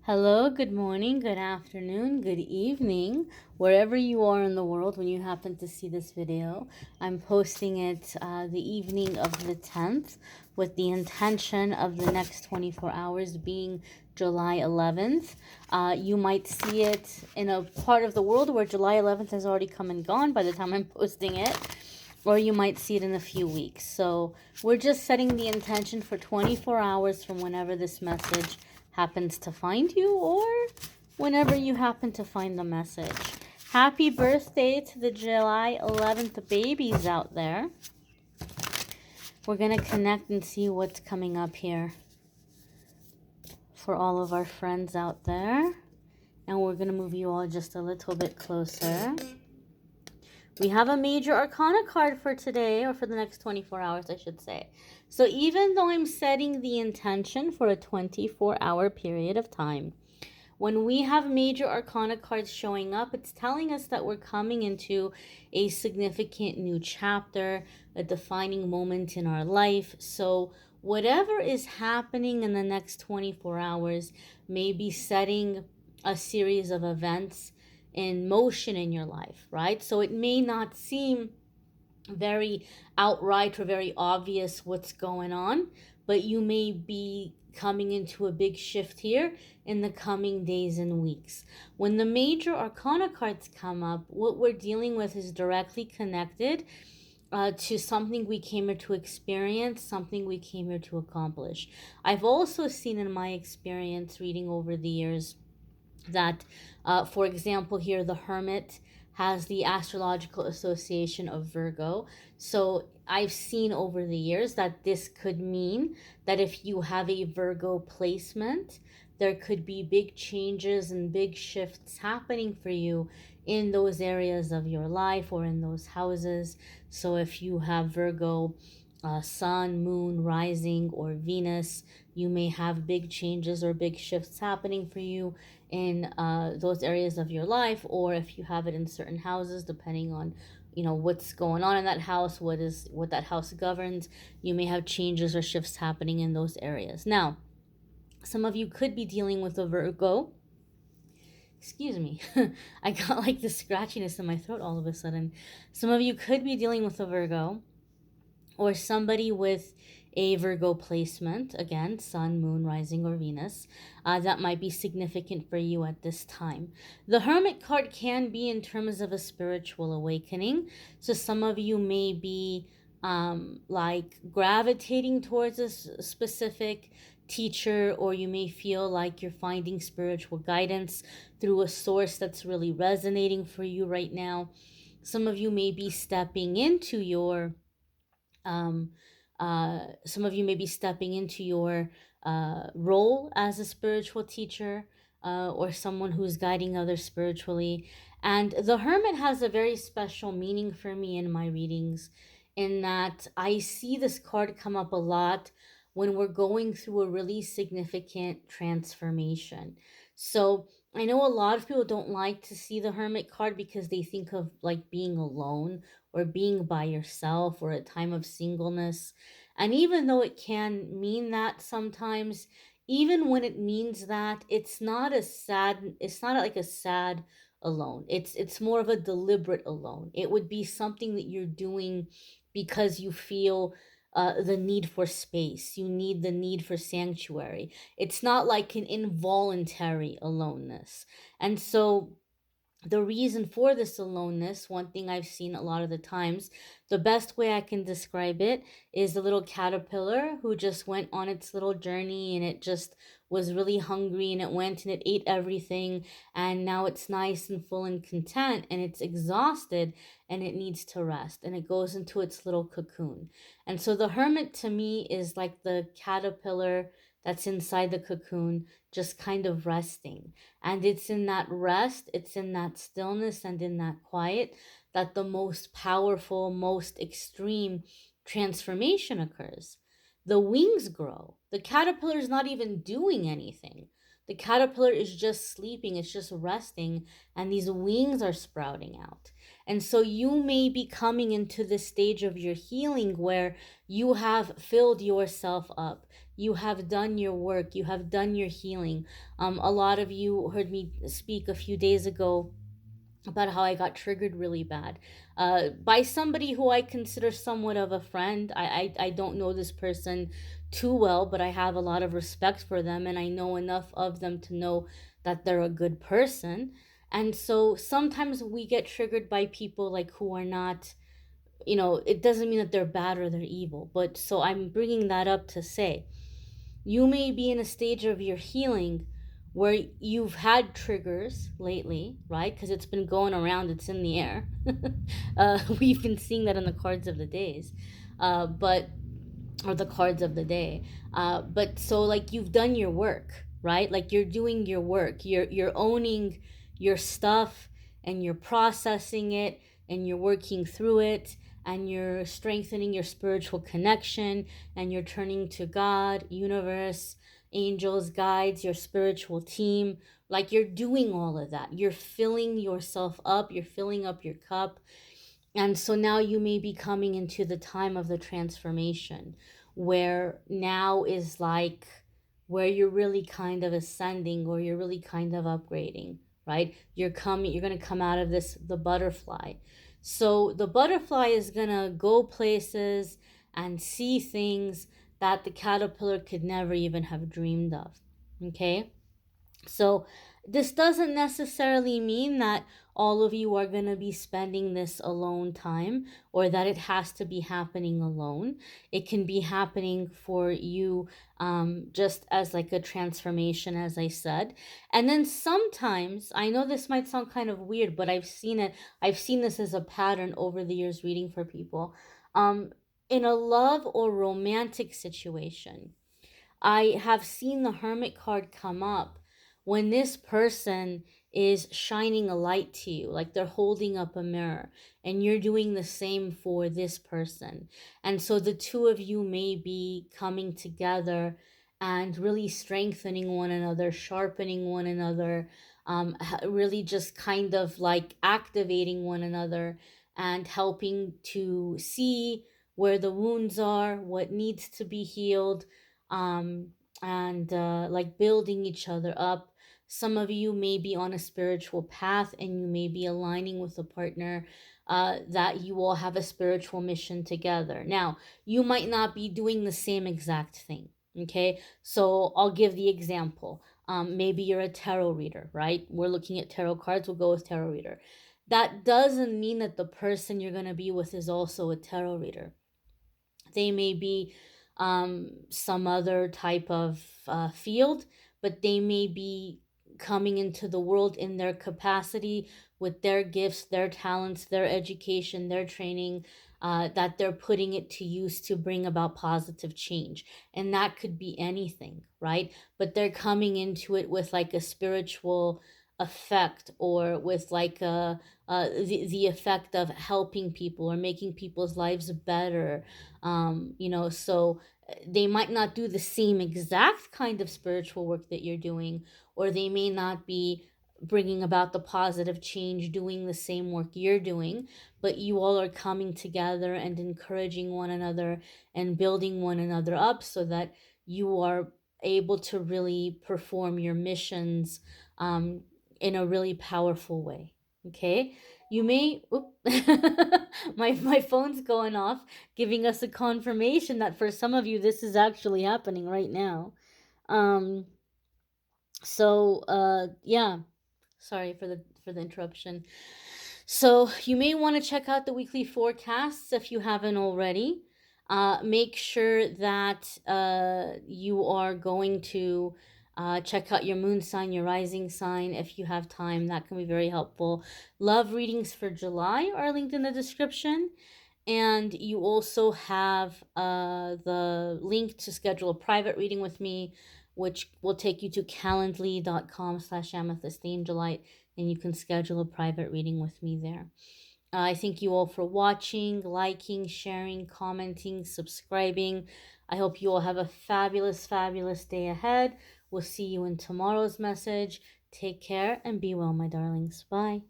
Hello, good morning, good afternoon, good evening, wherever you are in the world when you happen to see this video. I'm posting it the evening of the 10th with the intention of the next 24 hours being July 11th. You might see it in a part of the world where July 11th has already come and gone by the time I'm posting it, or you might see it in a few weeks. So we're just setting the intention for 24 hours from whenever this message happens to find you or whenever you happen to find the message. Happy birthday to the July 11th babies out there. We're going to connect and see what's coming up here for all of our friends out there. And we're going to move you all just a little bit closer. We have a major arcana card for today, or for the next 24 hours, I should say. So even though I'm setting the intention for a 24-hour period of time, when we have major arcana cards showing up, it's telling us that we're coming into a significant new chapter, a defining moment in our life. So whatever is happening in the next 24 hours may be setting a series of events in motion in your life, right? So it may not seem very outright or very obvious what's going on, but you may be coming into a big shift here in the coming days and weeks. When the major arcana cards come up, what we're dealing with is directly connected to something we came here to experience, something we came here to accomplish. I've also seen in my experience reading over the years that, for example, here the Hermit has the astrological association of Virgo. So I've seen over the years that this could mean that if you have a Virgo placement, there could be big changes and big shifts happening for you in those areas of your life or in those houses. So if you have Virgo, sun, moon, rising, or Venus, you may have big changes or big shifts happening for you in those areas of your life, or if you have it in certain houses, depending on what's going on in that house, what that house governs, you may have changes or shifts happening in those areas. Now, some of you could be dealing with a Virgo. Excuse me. I got like the scratchiness in my throat all of a sudden. Some of you could be dealing with a Virgo, or somebody with a Virgo placement, again, sun, moon, rising, or Venus, that might be significant for you at this time. The Hermit card can be in terms of a spiritual awakening. So some of you may be like gravitating towards a specific teacher, or you may feel like you're finding spiritual guidance through a source that's really resonating for you right now. Some of you may be stepping into your some of you may be stepping into your role as a spiritual teacher, or someone who's guiding others spiritually. And the Hermit has a very special meaning for me in my readings, in that I see this card come up a lot when we're going through a really significant transformation. So I know a lot of people don't like to see the Hermit card because they think of like being alone or being by yourself or a time of singleness. And even though it can mean that sometimes, even when it means that, it's not like a sad alone. It's more of a deliberate alone. It would be something that you're doing because you feel the need for space. You need the need for sanctuary. It's not like an involuntary aloneness. And so the reason for this aloneness, one thing I've seen a lot of the times, the best way I can describe it is the little caterpillar who just went on its little journey, and it just was really hungry, and it went and it ate everything, and now it's nice and full and content, and it's exhausted and it needs to rest, and it goes into its little cocoon. And so the Hermit to me is like the caterpillar that's inside the cocoon, just kind of resting. And it's in that rest, it's in that stillness, and in that quiet that the most powerful, most extreme transformation occurs. The wings grow. The caterpillar is not even doing anything. The caterpillar is just sleeping, it's just resting, and these wings are sprouting out. And so you may be coming into this stage of your healing where you have filled yourself up. You have done your work. You have done your healing. A lot of you heard me speak a few days ago about how I got triggered really bad by somebody who I consider somewhat of a friend. I don't know this person too well, but I have a lot of respect for them, and I know enough of them to know that they're a good person. And so sometimes we get triggered by people like who are not, it doesn't mean that they're bad or they're evil. But so I'm bringing that up to say you may be in a stage of your healing where you've had triggers lately, right? Because it's been going around, it's in the air. We've been seeing that in the cards of the days, but or the cards of the day. But so like you've done your work, right? Like you're doing your work. You're owning your stuff and you're processing it and you're working through it and you're strengthening your spiritual connection and you're turning to God, universe, angels, guides, your spiritual team. Like you're doing all of that. You're filling yourself up, you're filling up your cup. And so now you may be coming into the time of the transformation where now is like where you're really kind of ascending or you're really kind of upgrading, right? You're going to come out of this, the butterfly. So the butterfly is going to go places and see things that the caterpillar could never even have dreamed of. Okay? So this doesn't necessarily mean that all of you are going to be spending this alone time or that it has to be happening alone. It can be happening for you just as like a transformation, as I said. And then sometimes, I know this might sound kind of weird, but I've seen it. I've seen this as a pattern over the years reading for people. In a love or romantic situation, I have seen the Hermit card come up when this person is shining a light to you, like they're holding up a mirror, and you're doing the same for this person. And so the two of you may be coming together and really strengthening one another, sharpening one another, really just kind of like activating one another and helping to see where the wounds are, what needs to be healed, um, and like building each other up. Some of you may be on a spiritual path and you may be aligning with a partner that you all have a spiritual mission together. Now, you might not be doing the same exact thing. Okay, so I'll give the example. Maybe you're a tarot reader, right? We're looking at tarot cards, we'll go with tarot reader. That doesn't mean that the person you're going to be with is also a tarot reader. They may be some other type of field, but they may be coming into the world in their capacity with their gifts, their talents, their education, their training, that they're putting it to use to bring about positive change. And that could be anything, right? But they're coming into it with like a spiritual effect or with like the effect of helping people or making people's lives better. So they might not do the same exact kind of spiritual work that you're doing, or they may not be bringing about the positive change doing the same work you're doing, but you all are coming together and encouraging one another and building one another up so that you are able to really perform your missions in a really powerful way. Okay, you may my phone's going off, giving us a confirmation that for some of you this is actually happening right now. um yeah, sorry for the interruption. So you may want to check out the weekly forecasts if you haven't already. Make sure that you are going to check out your moon sign, your rising sign, if you have time. That can be very helpful. Love readings for July are linked in the description. And you also have the link to schedule a private reading with me, which will take you to calendly.com/amethystangelite, and you can schedule a private reading with me there. I thank you all for watching, liking, sharing, commenting, subscribing. I hope you all have a fabulous, fabulous day ahead. We'll see you in tomorrow's message. Take care and be well, my darlings. Bye.